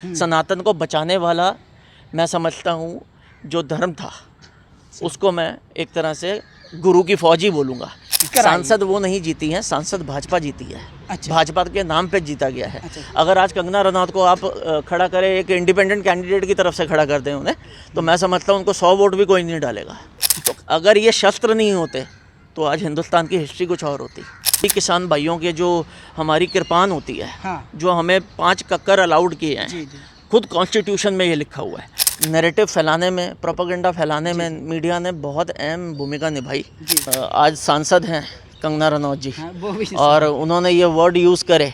सनातन को बचाने वाला मैं समझता हूँ जो धर्म था उसको मैं एक तरह से गुरु की फौज ही बोलूँगा। सांसद वो नहीं जीती हैं, सांसद भाजपा जीती है। अच्छा। भाजपा के नाम पे जीता गया है। अच्छा। अगर आज कंगना रनौत को आप खड़ा करें, एक इंडिपेंडेंट कैंडिडेट की तरफ से खड़ा कर दें उन्हें, तो मैं समझता हूँ उनको 100 वोट भी कोई नहीं डालेगा। तो अगर ये शस्त्र नहीं होते तो आज हिंदुस्तान की हिस्ट्री कुछ और होती। किसान भाइयों के जो हमारी कृपान होती है, हाँ। जो हमें 5 कक्कर अलाउड किए हैं, जी जी। खुद कॉन्स्टिट्यूशन में ये लिखा हुआ है। नैरेटिव फैलाने में, प्रोपेगेंडा फैलाने में मीडिया ने बहुत अहम भूमिका निभाई। आज सांसद हैं कंगना रनौत जी, हाँ, वो भी और उन्होंने ये वर्ड यूज़ करे।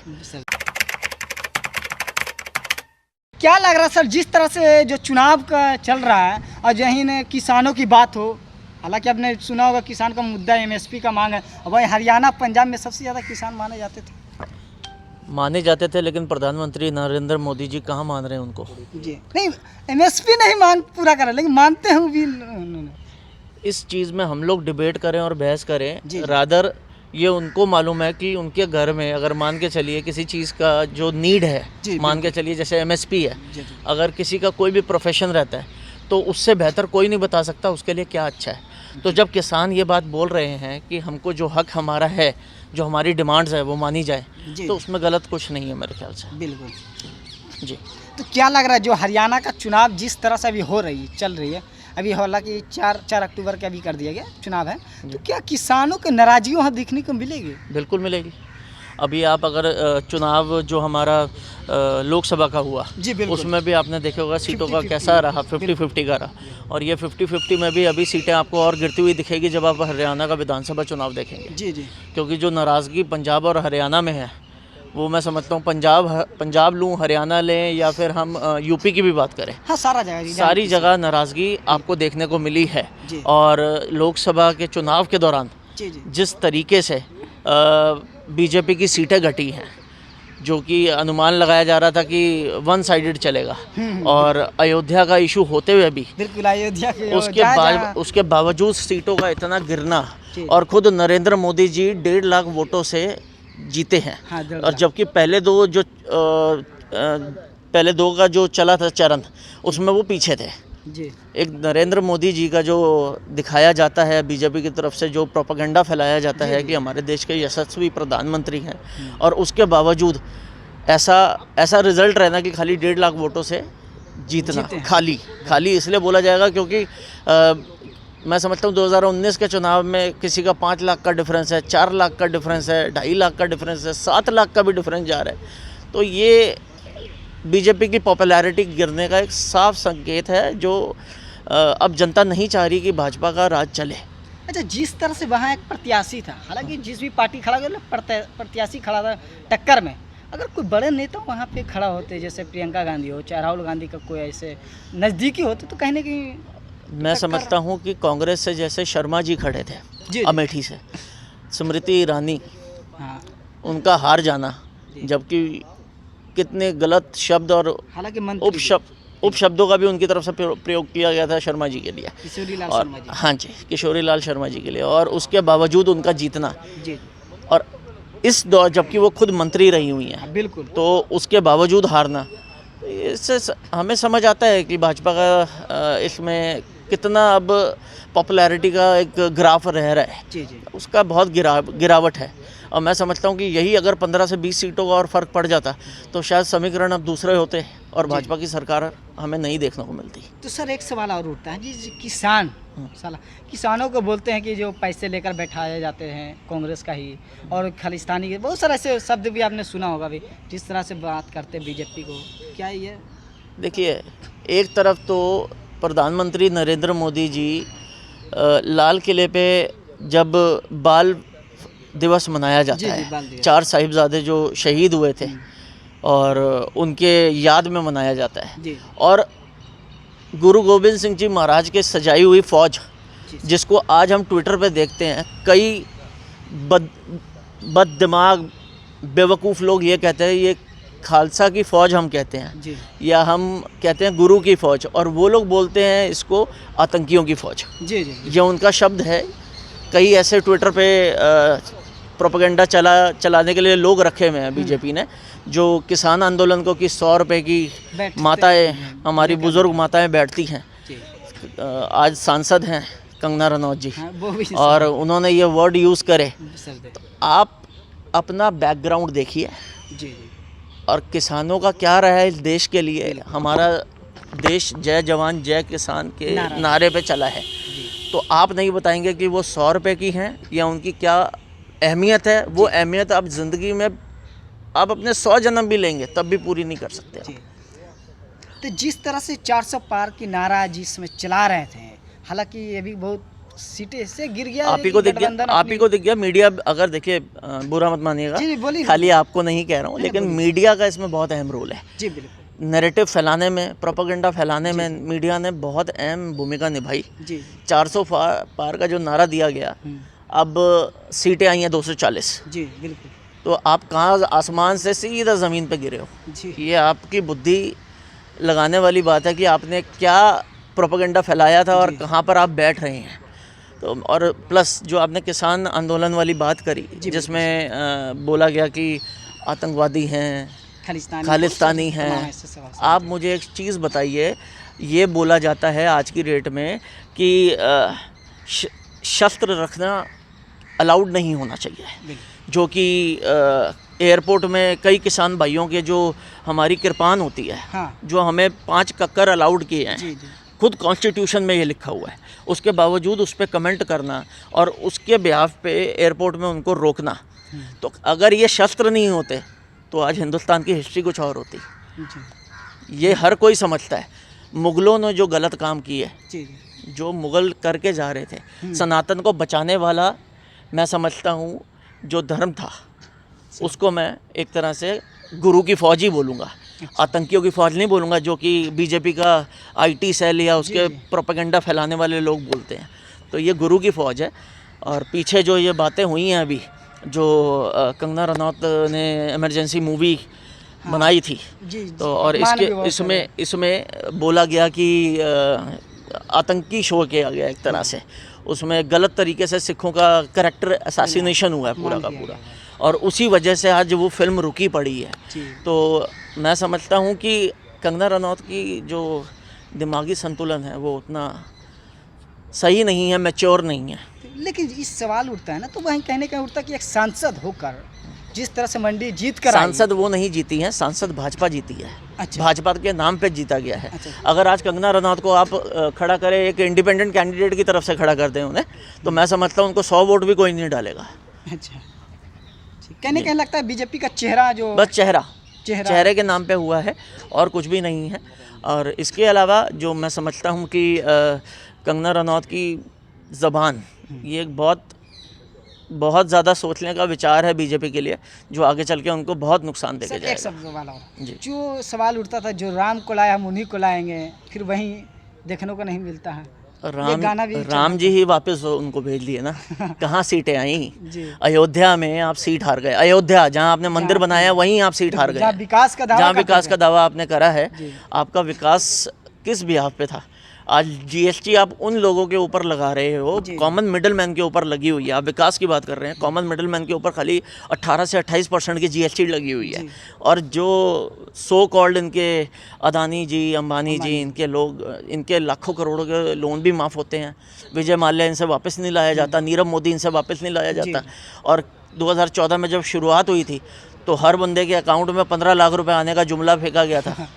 क्या लग रहा है सर, जिस तरह से जो चुनाव का चल रहा है और यहीं ने किसानों की बात हो, हालांकि आपने सुना होगा किसान का मुद्दा एमएसपी का मांग है, और वही हरियाणा पंजाब में सबसे ज़्यादा किसान माने जाते थे, लेकिन प्रधानमंत्री नरेंद्र मोदी जी कहाँ मान रहे हैं उनको। जी नहीं, एमएसपी नहीं मांग पूरा कर रहे, लेकिन मानते हैं भी उन्होंने। इस चीज़ में हम लोग डिबेट करें और बहस करें, रादर ये उनको मालूम है कि उनके घर में अगर मान के चलिए किसी चीज़ का जो नीड है, मान के चलिए जैसे एमएसपी है, अगर किसी का कोई भी प्रोफेशन रहता है तो उससे बेहतर कोई नहीं बता सकता उसके लिए क्या अच्छा है। तो जब किसान ये बात बोल रहे हैं कि हमको जो हक हमारा है, जो हमारी डिमांड्स है वो मानी जाए, तो उसमें गलत कुछ नहीं है मेरे ख्याल से। बिल्कुल जी। तो क्या लग रहा है जो हरियाणा का चुनाव जिस तरह से अभी हो रही है, चल रही है, अभी हालांकि 4 अक्टूबर के अभी कर दिया गया चुनाव है, तो क्या किसानों की नाराजगी वहाँ दिखने को मिलेगी? बिल्कुल मिलेगी। अभी आप अगर चुनाव जो हमारा लोकसभा का हुआ, उसमें भी आपने देखा होगा सीटों का कैसा रहा, 50-50 का रहा, और ये 50-50 में भी अभी सीटें आपको और गिरती हुई दिखेगी जब आप हरियाणा का विधानसभा चुनाव देखेंगे। जी जी। क्योंकि जो नाराज़गी पंजाब और हरियाणा में है वो मैं समझता हूँ पंजाब लूँ, हरियाणा लें, या फिर हम यूपी की भी बात करें, हाँ, सारी जगह नाराज़गी आपको देखने को मिली है। और लोकसभा के चुनाव के दौरान जिस तरीके से बीजेपी की सीटें घटी हैं, जो कि अनुमान लगाया जा रहा था कि 1 साइडेड चलेगा, और अयोध्या का इशू होते हुए भी बिल्कुल अयोध्या उसके बावजूद सीटों का इतना गिरना, और खुद नरेंद्र मोदी जी 1.5 लाख वोटों से जीते हैं। हाँ, और जबकि पहले दो का जो चला था चरण, उसमें वो पीछे थे। जी। एक नरेंद्र मोदी जी का जो दिखाया जाता है, बीजेपी की तरफ से जो प्रोपेगेंडा फैलाया जाता है कि हमारे देश के यशस्वी प्रधानमंत्री हैं, और उसके बावजूद ऐसा रिजल्ट रहना कि खाली 1.5 लाख वोटों से जीतना। खाली इसलिए बोला जाएगा क्योंकि मैं समझता हूँ 2019 के चुनाव में किसी का 5 लाख का डिफरेंस है, 4 लाख का डिफरेंस है, 2.5 लाख का डिफरेंस है, 7 लाख का भी डिफरेंस जा रहा है। तो ये बीजेपी की पॉपुलैरिटी गिरने का एक साफ संकेत है, जो अब जनता नहीं चाह रही कि भाजपा का राज चले। अच्छा, जिस तरह से वहाँ एक प्रत्याशी था, हालांकि जिस भी पार्टी खड़ा कर प्रत्याशी खड़ा था टक्कर में, अगर कोई बड़े नेता वहाँ पे खड़ा होते, जैसे प्रियंका गांधी हो, चाहे राहुल गांधी का कोई ऐसे नज़दीकी होते, तो कहीं ना कहीं मैं समझता हूँ कि कांग्रेस से जैसे शर्मा जी खड़े थे अमेठी से, स्मृति ईरानी, हाँ, उनका हार जाना, जबकि कितने गलत शब्द और उपशब्दों का भी उनकी तरफ से प्रयोग किया गया था शर्मा जी के लिए, किशोरीलाल शर्मा जी। हाँ जी, किशोरीलाल शर्मा जी के लिए, और उसके बावजूद उनका जीतना जी। और इस दौर जबकि वो खुद मंत्री रही हुई हैं, बिल्कुल, तो उसके बावजूद हारना, इससे हमें समझ आता है कि भाजपा का इसमें कितना अब पॉपुलैरिटी का एक ग्राफ रह रहा है। जी जी। उसका बहुत गिरावट है, और मैं समझता हूँ कि यही अगर 15 से 20 सीटों का और फ़र्क पड़ जाता तो शायद समीकरण अब दूसरे होते और भाजपा की सरकार हमें नहीं देखने को मिलती। तो सर एक सवाल और उठता है जी, किसानों को बोलते हैं कि जो पैसे लेकर बैठाए जाते हैं कांग्रेस का ही, और खालिस्तानी के बहुत सारे ऐसे शब्द भी आपने सुना होगा भी, जिस तरह से बात करते हैं बीजेपी को, क्या ये? देखिए, एक तरफ तो प्रधानमंत्री नरेंद्र मोदी जी लाल किले पे जब बाल दिवस मनाया जाता है, 4 साहिबजादे जो शहीद हुए थे और उनके याद में मनाया जाता है, और गुरु गोविंद सिंह जी महाराज के सजाई हुई फ़ौज, जिसको आज हम ट्विटर पे देखते हैं, कई बद दिमाग बेवकूफ़ लोग ये कहते हैं ये खालसा की फ़ौज हम कहते हैं, या हम कहते हैं गुरु की फ़ौज, और वो लोग बोलते हैं इसको आतंकियों की फ़ौज। ये उनका शब्द है। कई ऐसे ट्विटर पे प्रोपेगेंडा चलाने के लिए लोग रखे हुए हैं बीजेपी ने, जो किसान आंदोलन को कि 100 रुपये की बैठते माताएं, हैं, हमारी बुजुर्ग माताएं बैठती हैं। जी। आज सांसद हैं कंगना रनौत जी, हाँ, वो भी और उन्होंने ये वर्ड यूज़ करे। सर दे। आप अपना बैकग्राउंड देखिए जी जी और किसानों का क्या रहा है इस देश के लिए। हमारा देश जय जवान जय किसान के नारे पे चला है, तो आप नहीं बताएंगे कि वो 100 रुपये की हैं या उनकी क्या अहमियत है। वो अहमियत आप ज़िंदगी में आप अपने 100 जन्म भी लेंगे तब भी पूरी नहीं कर सकते आप। जी। तो जिस तरह से 400 पार की नारा जिसमें चला रहे थे, हालांकि ये भी बहुत सीटें से गिर गया। आप ही को दिख गया, आप ही को दिख गया। मीडिया अगर देखिए, बुरा मत मानिएगा, जी बोलिए। खाली आपको नहीं कह रहा हूँ, लेकिन मीडिया का इसमें बहुत अहम रोल है। जी बिल्कुल। नैरेटिव फैलाने में, प्रोपेगेंडा फैलाने में मीडिया ने बहुत अहम भूमिका निभाई। जी 400 पार का जो नारा दिया गया, अब सीटें आई हैं 240। जी बिल्कुल। तो आप कहाँ आसमान से सीधा ज़मीन पे गिरे हो। जी ये आपकी बुद्धि लगाने वाली बात है कि आपने क्या प्रोपेगेंडा फैलाया था और कहाँ पर आप बैठ रहे हैं। तो और प्लस जो आपने किसान आंदोलन वाली बात करी, जिसमें बोला गया कि आतंकवादी हैं, खालिस्तानी हैं। आप मुझे एक चीज़ बताइए, ये बोला जाता है आज की डेट में कि शस्त्र रखना अलाउड नहीं होना चाहिए, जो कि एयरपोर्ट में कई किसान भाइयों के जो हमारी कृपान होती है, हाँ। जो हमें 5 कक्कर अलाउड किए हैं, जी, जी। खुद कॉन्स्टिट्यूशन में ये लिखा हुआ है, उसके बावजूद उस पर कमेंट करना और उसके बिहाफ पे एयरपोर्ट में उनको रोकना। तो अगर ये शस्त्र नहीं होते तो आज हिंदुस्तान की हिस्ट्री कुछ और होती। ये हर कोई समझता है। मुग़लों ने जो गलत काम किए, जो मुग़ल करके जा रहे थे, सनातन को बचाने वाला मैं समझता हूँ जो धर्म था, उसको मैं एक तरह से गुरु की फ़ौज ही बोलूँगा, आतंकियों की फ़ौज नहीं बोलूँगा, जो कि बीजेपी का आईटी सेल या उसके प्रोपेगेंडा फैलाने वाले लोग बोलते हैं। तो ये गुरु की फ़ौज है। और पीछे जो ये बातें हुई हैं अभी, जो कंगना रनौत ने इमरजेंसी मूवी बनाई थी, तो और इसमें बोला गया कि आतंकी शो किया गया एक तरह से, उसमें गलत तरीके से सिखों का कैरेक्टर असैसिनेशन हुआ है पूरा का पूरा, और उसी वजह से आज वो फिल्म रुकी पड़ी है। तो मैं समझता हूँ कि कंगना रनौत की जो दिमागी संतुलन है वो उतना सही नहीं है, मैच्योर नहीं है। लेकिन इस सवाल उठता है ना, तो वहीं कहने का उठता है कि एक सांसद होकर जिस तरह से मंडी जीत कर सांसद वो नहीं जीती हैं, सांसद भाजपा जीती है। अच्छा। भाजपा के नाम पे जीता गया है। अच्छा। अगर आज कंगना रनौत को आप खड़ा करें, एक इंडिपेंडेंट कैंडिडेट की तरफ से खड़ा कर दें उन्हें, तो मैं समझता हूँ उनको 100 वोट भी कोई नहीं डालेगा। अच्छा, कहने का लगता है बीजेपी का चेहरा जो बस चेहरे के नाम पे हुआ है और कुछ भी नहीं है। और इसके अलावा जो मैं समझता हूँ कि कंगना रनौत की ज़बान, ये एक बहुत ज़्यादा सोचने का विचार है बीजेपी के लिए, जो आगे चल के उनको बहुत नुकसान देके जाएगा। एक सवाल और, जो सवाल उठता था, जो राम को लाया हम उन्हीं को लाएंगे, फिर वहीं देखने को नहीं मिलता है। राम जी ही वापस उनको भेज दिए ना। कहाँ सीटें आई? अयोध्या में आप सीट हार गए। अयोध्या जहाँ आपने मंदिर बनाया वहीं आप सीट हार गए। जहाँ विकास का दावा आपने करा है, आपका विकास किस बिहाफ पे था? आज जीएसटी आप उन लोगों के ऊपर लगा रहे हो, कॉमन मिडिल मैन के ऊपर लगी हुई है। आप विकास की बात कर रहे हैं, कॉमन मिडिल मैन के ऊपर खाली 18 से 28% की जीएसटी लगी हुई है। और जो सो कॉल्ड इनके अदानी जी, अंबानी जी, इनके लोग, इनके लाखों करोड़ों के लोन भी माफ़ होते हैं। विजय माल्या इनसे वापस नहीं लाया जाता, नीरव मोदी इनसे वापस नहीं लाया जाता। और 2014 में जब शुरुआत हुई थी तो हर बंदे के अकाउंट में 15 लाख रुपए आने का जुमला फेंका गया था।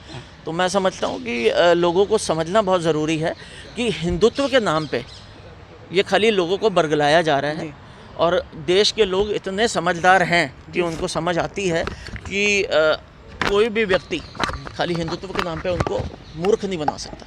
तो मैं समझता हूँ कि लोगों को समझना बहुत ज़रूरी है कि हिंदुत्व के नाम पे ये खाली लोगों को बरगलाया जा रहा है। और देश के लोग इतने समझदार हैं कि उनको समझ आती है कि कोई भी व्यक्ति खाली हिंदुत्व के नाम पे उनको मूर्ख नहीं बना सकता।